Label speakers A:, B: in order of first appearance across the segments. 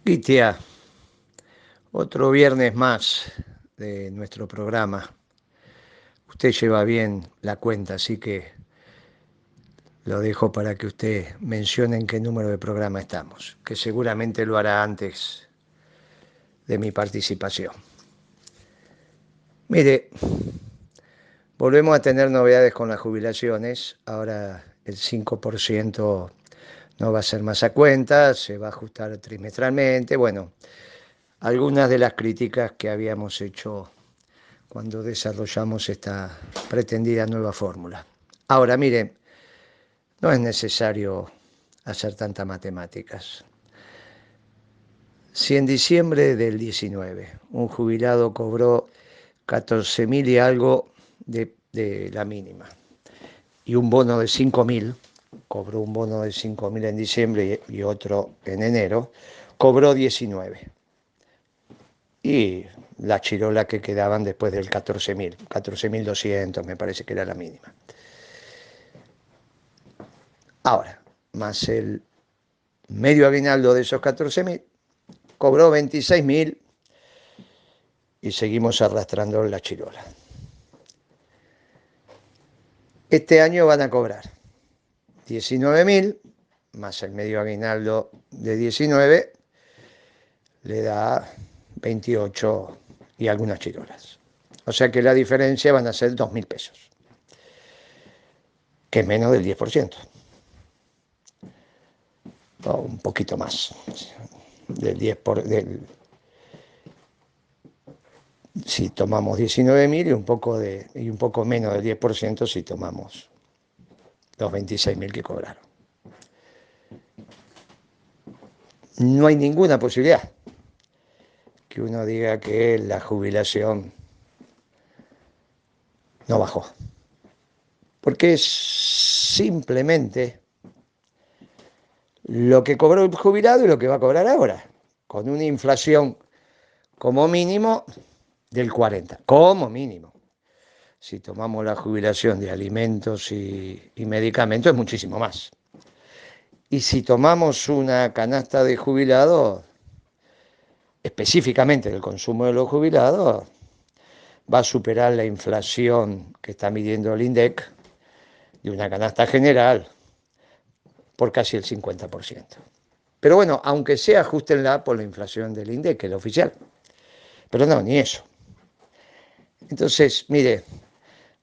A: Gitia, otro viernes más de nuestro programa. Usted lleva bien la cuenta, así que lo dejo para que usted mencione en qué número de programa estamos, que seguramente lo hará antes de mi participación. Mire, volvemos a tener novedades con las jubilaciones. Ahora el 5% no va a ser más a cuenta, se va a ajustar trimestralmente. Bueno, algunas de las críticas que habíamos hecho cuando desarrollamos esta pretendida nueva fórmula. Ahora, mire, no es necesario hacer tantas matemáticas. Si en diciembre del 19 un jubilado cobró 14.000 y algo de la mínima y un bono de 5.000, cobró un bono de 5.000 en diciembre y otro en enero, cobró 19. Y la chirola que quedaban después del 14.000, 14.200 me parece que era la mínima. Ahora, más el medio aguinaldo de esos 14.000, cobró 26.000 y seguimos arrastrando la chirola. Este año van a cobrar 19.000 más el medio aguinaldo de 19, le da 28 y algunas chirolas. O sea que la diferencia van a ser 2.000 pesos, que es menos del 10%. O un poquito más, del 10%. Si tomamos 19.000 y un poco menos del 10% si tomamos los 26.000 que cobraron. No hay ninguna posibilidad que uno diga que la jubilación no bajó, porque es simplemente lo que cobró el jubilado y lo que va a cobrar ahora, con una inflación como mínimo del 40%, como mínimo. Si tomamos la jubilación de alimentos y medicamentos, es muchísimo más. Y si tomamos una canasta de jubilados, específicamente del consumo de los jubilados, va a superar la inflación que está midiendo el INDEC de una canasta general por casi el 50%. Pero bueno, aunque sea, ajustenla por la inflación del INDEC, que es la oficial. Pero no, ni eso. Entonces, mire,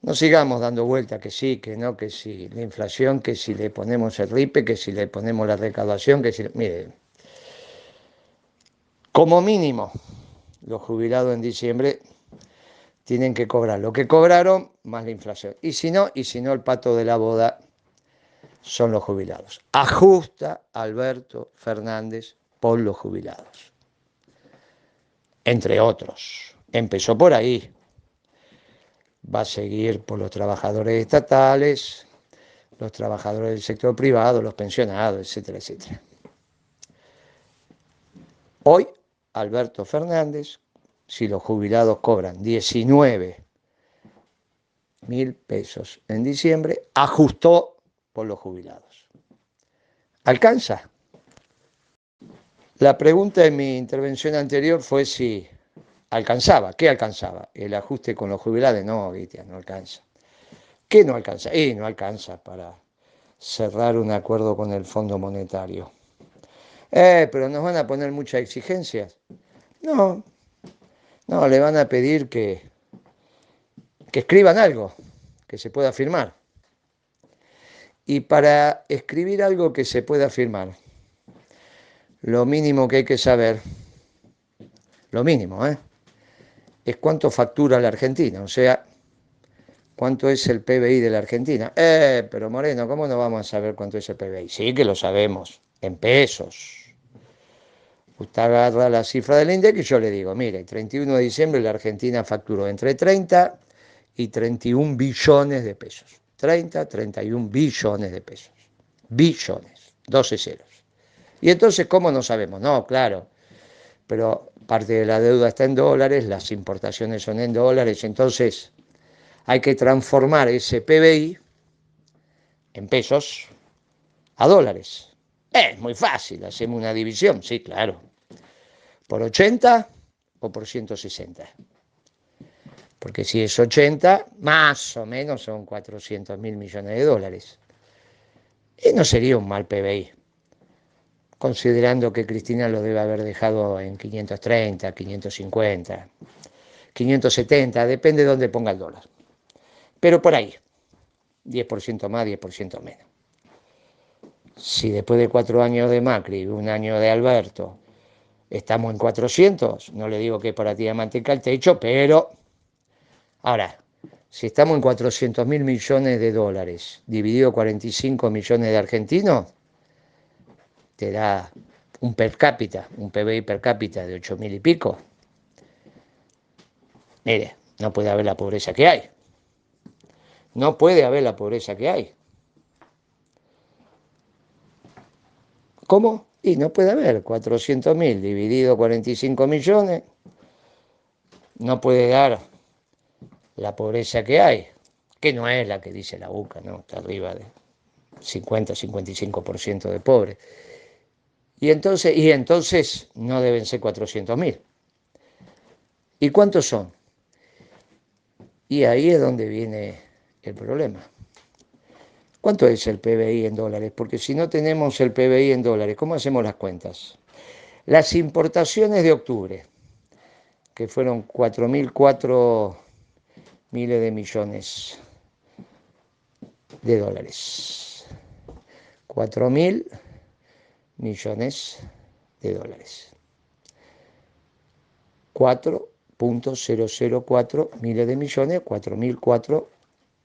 A: no sigamos dando vuelta que sí, que no, que sí. La inflación, que si le ponemos el RIPE, que si le ponemos la recaudación, que si... Mire, como mínimo, los jubilados en diciembre tienen que cobrar lo que cobraron más la inflación. Y si no, el pato de la boda son los jubilados. Ajusta Alberto Fernández por los jubilados. Entre otros. Empezó por ahí. Va a seguir por los trabajadores estatales, los trabajadores del sector privado, los pensionados, etcétera, etcétera. Hoy, Alberto Fernández, si los jubilados cobran 19.000 pesos en diciembre, ajustó por los jubilados. ¿Alcanza? La pregunta en mi intervención anterior fue si alcanzaba. ¿Qué alcanzaba? ¿El ajuste con los jubilados? No, Gitia, no alcanza. ¿Qué no alcanza? No alcanza para cerrar un acuerdo con el Fondo Monetario. Pero nos van a poner muchas exigencias. No, le van a pedir que escriban algo que se pueda firmar. Y para escribir algo que se pueda firmar, lo mínimo que hay que saber, lo mínimo, es cuánto factura la Argentina, o sea, cuánto es el PBI de la Argentina. Pero Moreno, ¿cómo no vamos a saber cuánto es el PBI? Sí que lo sabemos, en pesos. Usted agarra la cifra del INDEC y yo le digo, mire, el 31 de diciembre la Argentina facturó entre 30 y 31 billones de pesos. 30, 31 billones de pesos. Billones, 12 ceros. Y entonces, ¿cómo no sabemos? No, claro, pero parte de la deuda está en dólares, las importaciones son en dólares, entonces hay que transformar ese PBI en pesos a dólares. Es muy fácil, hacemos una división, sí, claro. ¿Por 80 o por 160? Porque si es 80, más o menos son 400.000 millones de dólares. Y no sería un mal PBI, considerando que Cristina lo debe haber dejado en 530, 550, 570, depende de dónde ponga el dólar. Pero por ahí, 10% más, 10% menos. Si después de 4 años de Macri y un año de Alberto estamos en 400, no le digo que para ti de manteca el techo, pero ahora, si estamos en 400.000 millones de dólares, dividido 45 millones de argentinos, te da un per cápita, un PBI per cápita de 8.000 y pico. Mire, no puede haber la pobreza que hay. No puede haber la pobreza que hay. ¿Cómo? Y no puede haber 400.000 dividido 45 millones. No puede dar la pobreza que hay, que no es la que dice la UCA, ¿no? Está arriba de 50-55% de pobres. Y entonces no deben ser 400.000. ¿Y cuántos son? Y ahí es donde viene el problema. ¿Cuánto es el PBI en dólares? Porque si no tenemos el PBI en dólares, ¿cómo hacemos las cuentas? Las importaciones de octubre, que fueron 4.004 miles de millones de dólares. 4.000 millones de dólares. 4.004 miles de millones, 4.004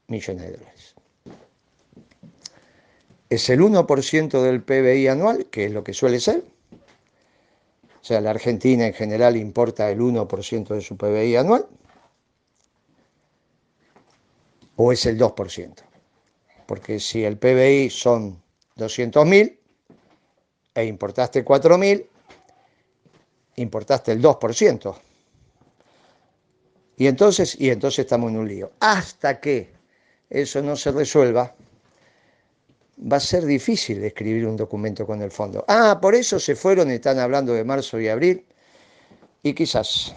A: millones de dólares. Es el 1% del PBI anual, que es lo que suele ser. O sea, la Argentina en general importa el 1% de su PBI anual. O es el 2%. Porque si el PBI son 200.000 e importaste 4.000, importaste el 2%. Y entonces estamos en un lío. Hasta que eso no se resuelva, va a ser difícil escribir un documento con el fondo. Por eso se fueron, están hablando de marzo y abril, y quizás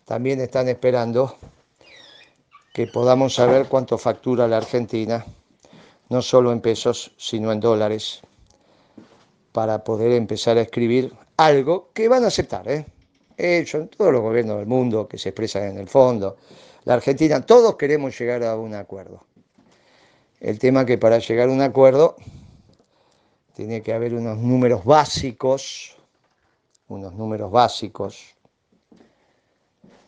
A: también están esperando que podamos saber cuánto factura la Argentina, no solo en pesos, sino en dólares, para poder empezar a escribir algo que van a aceptar, todos los gobiernos del mundo que se expresan en el fondo, la Argentina, todos queremos llegar a un acuerdo. El tema es que para llegar a un acuerdo tiene que haber unos números básicos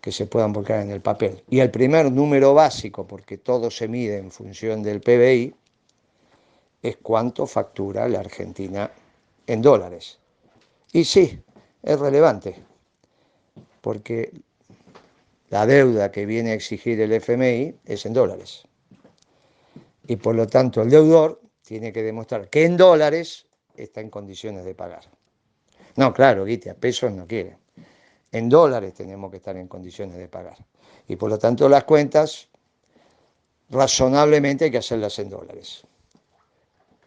A: que se puedan volcar en el papel. Y el primer número básico, porque todo se mide en función del PBI, es cuánto factura la Argentina en dólares. Y sí, es relevante, porque la deuda que viene a exigir el FMI es en dólares. Y por lo tanto el deudor tiene que demostrar que en dólares está en condiciones de pagar. No, claro, Guitia, pesos no quiere. En dólares tenemos que estar en condiciones de pagar. Y por lo tanto las cuentas, razonablemente hay que hacerlas en dólares.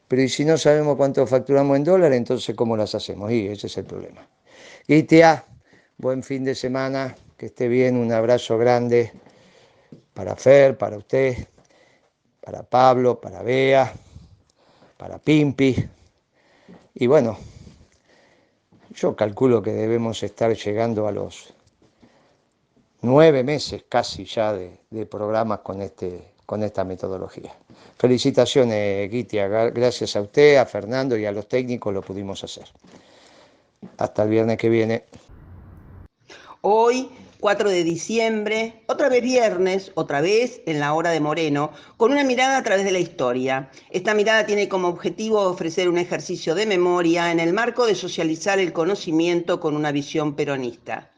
A: Pero ¿y si no sabemos cuánto facturamos en dólares, entonces cómo las hacemos? Y ese es el problema. Guitia, buen fin de semana, que esté bien, un abrazo grande para Fer, para usted, para Pablo, para Bea, para Pimpi. Y bueno, yo calculo que debemos estar llegando a los 9 meses casi ya de programas con esta metodología. Felicitaciones, Guitia, gracias a usted, a Fernando y a los técnicos lo pudimos hacer. Hasta el viernes que viene.
B: Hoy, 4 de diciembre, otra vez viernes, otra vez en la hora de Moreno, con una mirada a través de la historia. Esta mirada tiene como objetivo ofrecer un ejercicio de memoria en el marco de socializar el conocimiento con una visión peronista.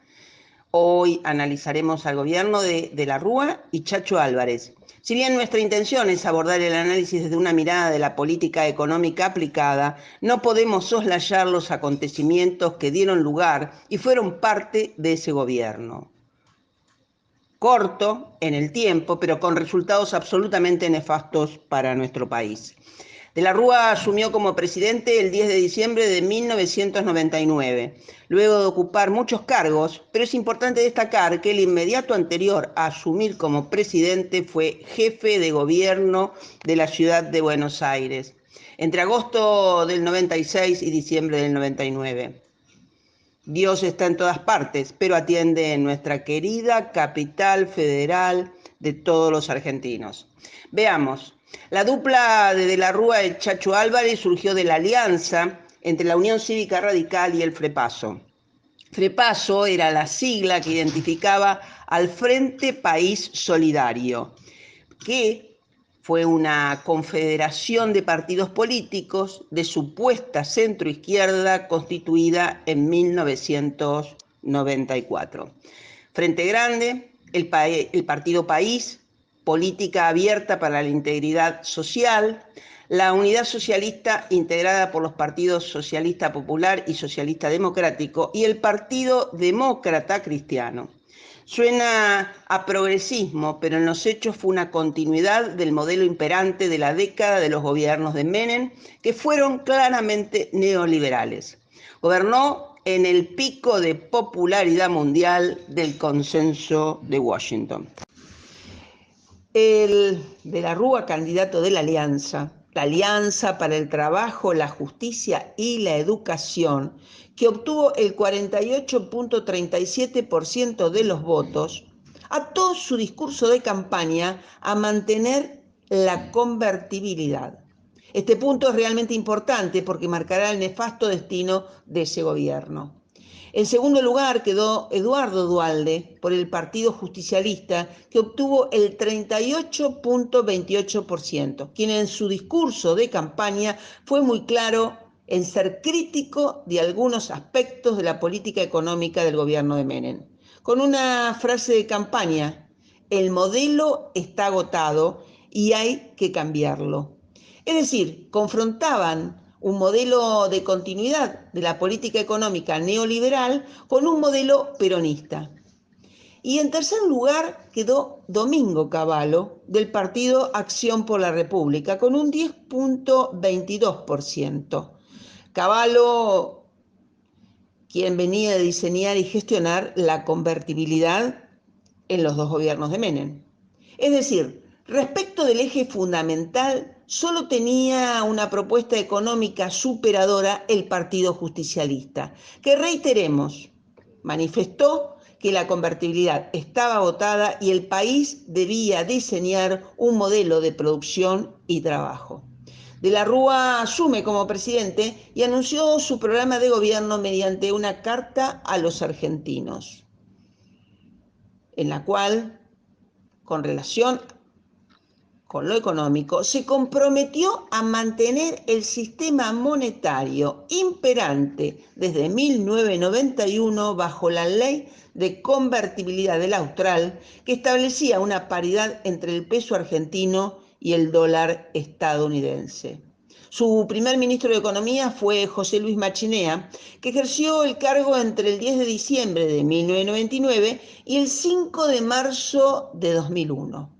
B: Hoy analizaremos al gobierno de la Rúa y Chacho Álvarez. Si bien nuestra intención es abordar el análisis desde una mirada de la política económica aplicada, no podemos soslayar los acontecimientos que dieron lugar y fueron parte de ese gobierno. Corto en el tiempo, pero con resultados absolutamente nefastos para nuestro país. De la Rúa asumió como presidente el 10 de diciembre de 1999, luego de ocupar muchos cargos, pero es importante destacar que el inmediato anterior a asumir como presidente fue jefe de gobierno de la ciudad de Buenos Aires, entre agosto del 96 y diciembre del 99. Dios está en todas partes, pero atiende en nuestra querida capital federal de todos los argentinos. Veamos. La dupla de la Rúa y Chacho Álvarez surgió de la alianza entre la Unión Cívica Radical y el FREPASO. FREPASO era la sigla que identificaba al Frente País Solidario, que fue una confederación de partidos políticos de supuesta centroizquierda constituida en 1994. Frente Grande, el Partido País, Política Abierta para la Integridad Social, la Unidad Socialista integrada por los partidos Socialista Popular y Socialista Democrático y el Partido Demócrata Cristiano. Suena a progresismo, pero en los hechos fue una continuidad del modelo imperante de la década de los gobiernos de Menem, que fueron claramente neoliberales. Gobernó en el pico de popularidad mundial del consenso de Washington. El de la Rúa, candidato de la Alianza para el Trabajo, la Justicia y la Educación, que obtuvo el 48.37% de los votos, ató su discurso de campaña a mantener la convertibilidad. Este punto es realmente importante porque marcará el nefasto destino de ese gobierno. En segundo lugar quedó Eduardo Duhalde por el Partido Justicialista, que obtuvo el 38.28%, quien en su discurso de campaña fue muy claro en ser crítico de algunos aspectos de la política económica del gobierno de Menem. Con una frase de campaña: el modelo está agotado y hay que cambiarlo. Es decir, confrontaban un modelo de continuidad de la política económica neoliberal con un modelo peronista. Y en tercer lugar quedó Domingo Cavallo del Partido Acción por la República con un 10.22%. Cavallo, quien venía de diseñar y gestionar la convertibilidad en los dos gobiernos de Menem. Es decir, respecto del eje fundamental, solo tenía una propuesta económica superadora el Partido Justicialista, que, reiteremos, manifestó que la convertibilidad estaba agotada y el país debía diseñar un modelo de producción y trabajo. De la Rúa asume como presidente y anunció su programa de gobierno mediante una carta a los argentinos, en la cual, con relación con lo económico, se comprometió a mantener el sistema monetario imperante desde 1991 bajo la ley de convertibilidad del austral, que establecía una paridad entre el peso argentino y el dólar estadounidense. Su primer ministro de Economía fue José Luis Machinea, que ejerció el cargo entre el 10 de diciembre de 1999 y el 5 de marzo de 2001.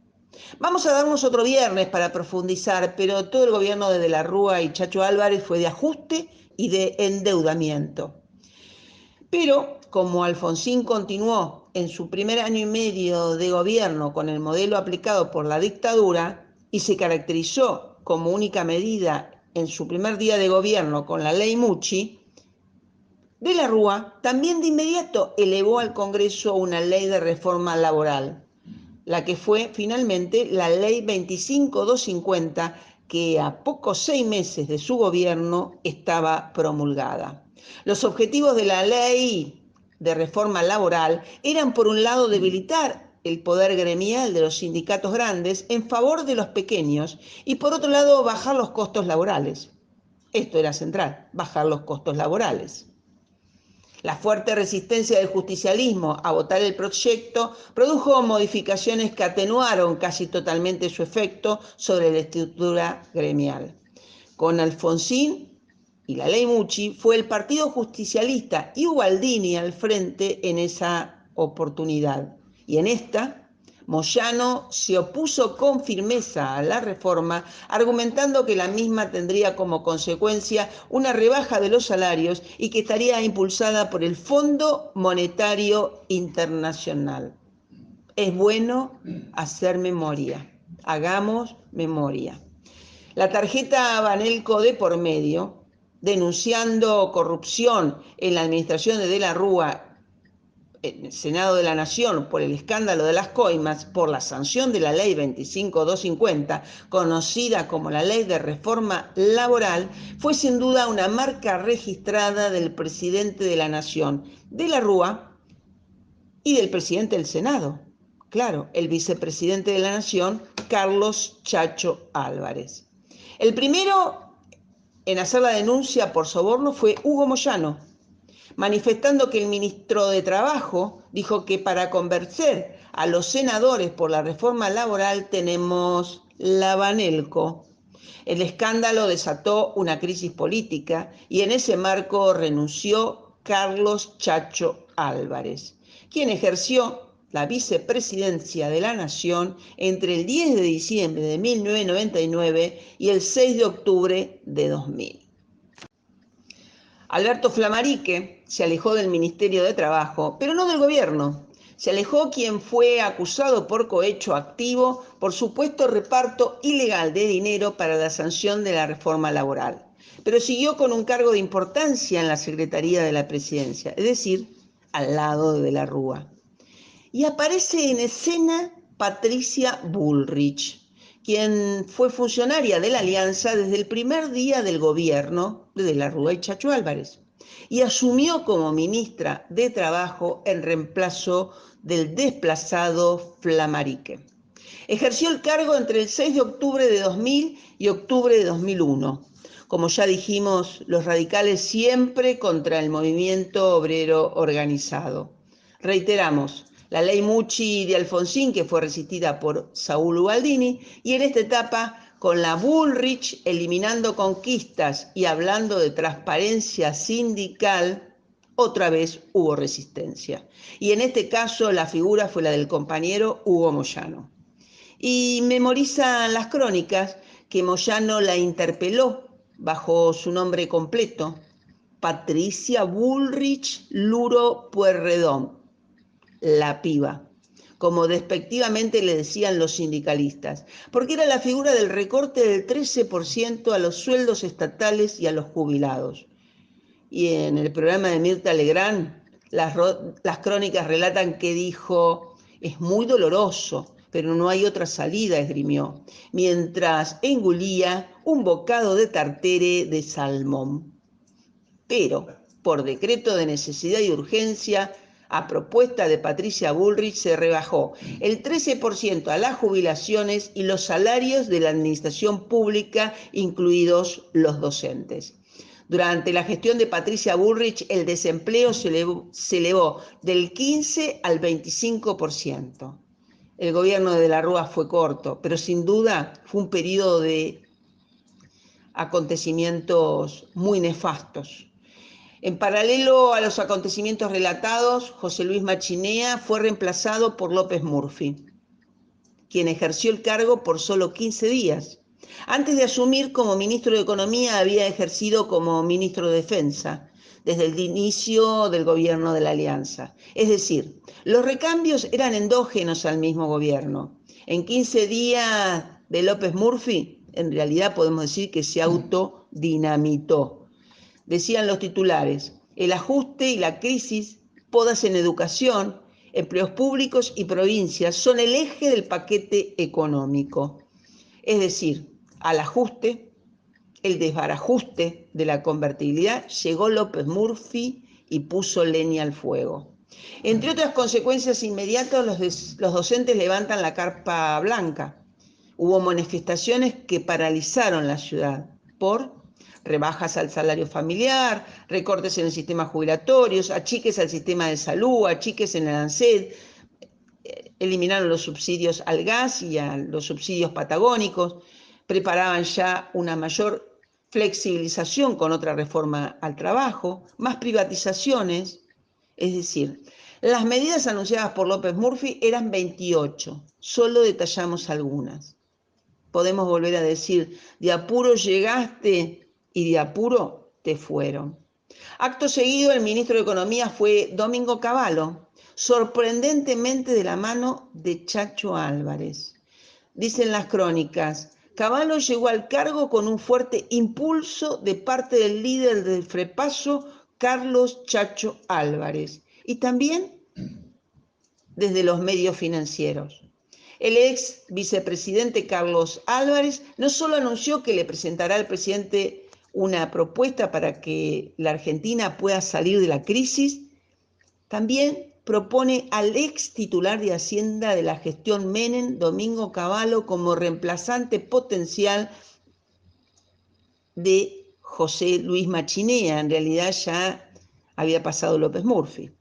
B: Vamos a darnos otro viernes para profundizar, pero todo el gobierno de la Rúa y Chacho Álvarez fue de ajuste y de endeudamiento. Pero como Alfonsín continuó en su primer año y medio de gobierno con el modelo aplicado por la dictadura y se caracterizó como única medida en su primer día de gobierno con la ley Mucci, de la Rúa también de inmediato elevó al Congreso una ley de reforma laboral, la que fue finalmente la Ley 25.250, que a pocos 6 meses de su gobierno estaba promulgada. Los objetivos de la Ley de Reforma Laboral eran, por un lado, debilitar el poder gremial de los sindicatos grandes en favor de los pequeños y, por otro lado, bajar los costos laborales. Esto era central, bajar los costos laborales. La fuerte resistencia del justicialismo a votar el proyecto produjo modificaciones que atenuaron casi totalmente su efecto sobre la estructura gremial. Con Alfonsín y la ley Mucci fue el Partido Justicialista y Ubaldini al frente en esa oportunidad. Y en esta Moyano se opuso con firmeza a la reforma, argumentando que la misma tendría como consecuencia una rebaja de los salarios y que estaría impulsada por el Fondo Monetario Internacional. Es bueno hacer memoria. Hagamos memoria. La tarjeta Banelco de por medio, denunciando corrupción en la administración de la Rúa en el Senado de la Nación por el escándalo de las coimas, por la sanción de la ley 25250, conocida como la Ley de Reforma Laboral, fue sin duda una marca registrada del presidente de la Nación, de la Rúa y del presidente del Senado. Claro, el vicepresidente de la Nación, Carlos Chacho Álvarez. El primero en hacer la denuncia por soborno fue Hugo Moyano, manifestando que el ministro de Trabajo dijo que para convencer a los senadores por la reforma laboral tenemos la Banelco. El escándalo desató una crisis política y en ese marco renunció Carlos Chacho Álvarez, quien ejerció la vicepresidencia de la Nación entre el 10 de diciembre de 1999 y el 6 de octubre de 2000. Alberto Flammarique se alejó del Ministerio de Trabajo, pero no del gobierno. Se alejó quien fue acusado por cohecho activo por supuesto reparto ilegal de dinero para la sanción de la reforma laboral, pero siguió con un cargo de importancia en la Secretaría de la Presidencia, es decir, al lado de la Rúa. Y aparece en escena Patricia Bullrich, quien fue funcionaria de la Alianza desde el primer día del gobierno de la Rúa y Chacho Álvarez, y asumió como ministra de Trabajo en reemplazo del desplazado Flammarique. Ejerció el cargo entre el 6 de octubre de 2000 y octubre de 2001. Como ya dijimos, los radicales siempre contra el movimiento obrero organizado. Reiteramos, la ley Mucci de Alfonsín, que fue resistida por Saúl Ubaldini, y en esta etapa con la Bullrich eliminando conquistas y hablando de transparencia sindical, otra vez hubo resistencia. Y en este caso la figura fue la del compañero Hugo Moyano. Y memorizan las crónicas que Moyano la interpeló bajo su nombre completo, Patricia Bullrich Luro Pueyrredón, la piba, como despectivamente le decían los sindicalistas, porque era la figura del recorte del 13% a los sueldos estatales y a los jubilados. Y en el programa de Mirta Legrand, las crónicas relatan que dijo, es muy doloroso, pero no hay otra salida, esgrimió, mientras engulía un bocado de tartere de salmón. Pero, por decreto de necesidad y urgencia, a propuesta de Patricia Bullrich, se rebajó el 13% a las jubilaciones y los salarios de la administración pública, incluidos los docentes. Durante la gestión de Patricia Bullrich, el desempleo se elevó del 15 al 25%. El gobierno de la Rúa fue corto, pero sin duda fue un periodo de acontecimientos muy nefastos. En paralelo a los acontecimientos relatados, José Luis Machinea fue reemplazado por López Murphy, quien ejerció el cargo por solo 15 días. Antes de asumir como ministro de Economía, había ejercido como ministro de Defensa desde el inicio del gobierno de la Alianza. Es decir, los recambios eran endógenos al mismo gobierno. En 15 días de López Murphy, en realidad podemos decir que se autodinamitó. Decían los titulares, el ajuste y la crisis, podas en educación, empleos públicos y provincias son el eje del paquete económico. Es decir, al ajuste, el desbarajuste de la convertibilidad, llegó López Murphy y puso leña al fuego. Entre otras consecuencias inmediatas, los docentes levantan la carpa blanca. Hubo manifestaciones que paralizaron la ciudad por rebajas al salario familiar, recortes en el sistema jubilatorio, achiques al sistema de salud, achiques en el ANSED, eliminaron los subsidios al gas y a los subsidios patagónicos, preparaban ya una mayor flexibilización con otra reforma al trabajo, más privatizaciones, es decir, Las medidas anunciadas por López Murphy eran 28, solo detallamos algunas. Podemos volver a decir, de apuro llegaste y de apuro te fueron. Acto seguido, el ministro de Economía fue Domingo Cavallo, sorprendentemente de la mano de Chacho Álvarez. Dicen las crónicas, Cavallo llegó al cargo con un fuerte impulso de parte del líder del Frepaso, Carlos Chacho Álvarez, y también desde los medios financieros. El ex vicepresidente Carlos Álvarez no solo anunció que le presentará al presidente una propuesta para que la Argentina pueda salir de la crisis, también propone al ex titular de Hacienda de la gestión Menem, Domingo Cavallo, como reemplazante potencial de José Luis Machinea. En realidad ya había pasado López Murphy.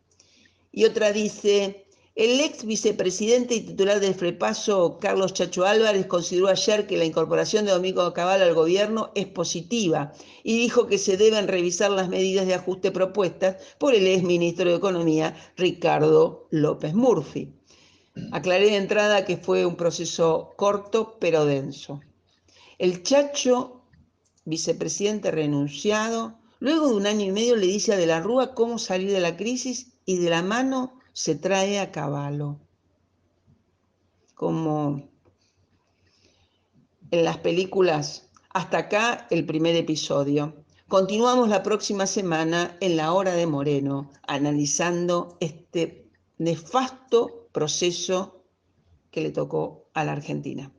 B: Y otra dice, el ex vicepresidente y titular del Frepaso, Carlos Chacho Álvarez, consideró ayer que la incorporación de Domingo Cavallo al gobierno es positiva y dijo que se deben revisar las medidas de ajuste propuestas por el ex ministro de Economía, Ricardo López Murphy. Aclaré de entrada que fue un proceso corto pero denso. El Chacho, vicepresidente renunciado, luego de 1 año y medio le dice a De la Rúa cómo salir de la crisis y de la mano se trae a Cavallo. Como en las películas, hasta acá el primer episodio. Continuamos la próxima semana en la Hora de Moreno, analizando este nefasto proceso que le tocó a la Argentina.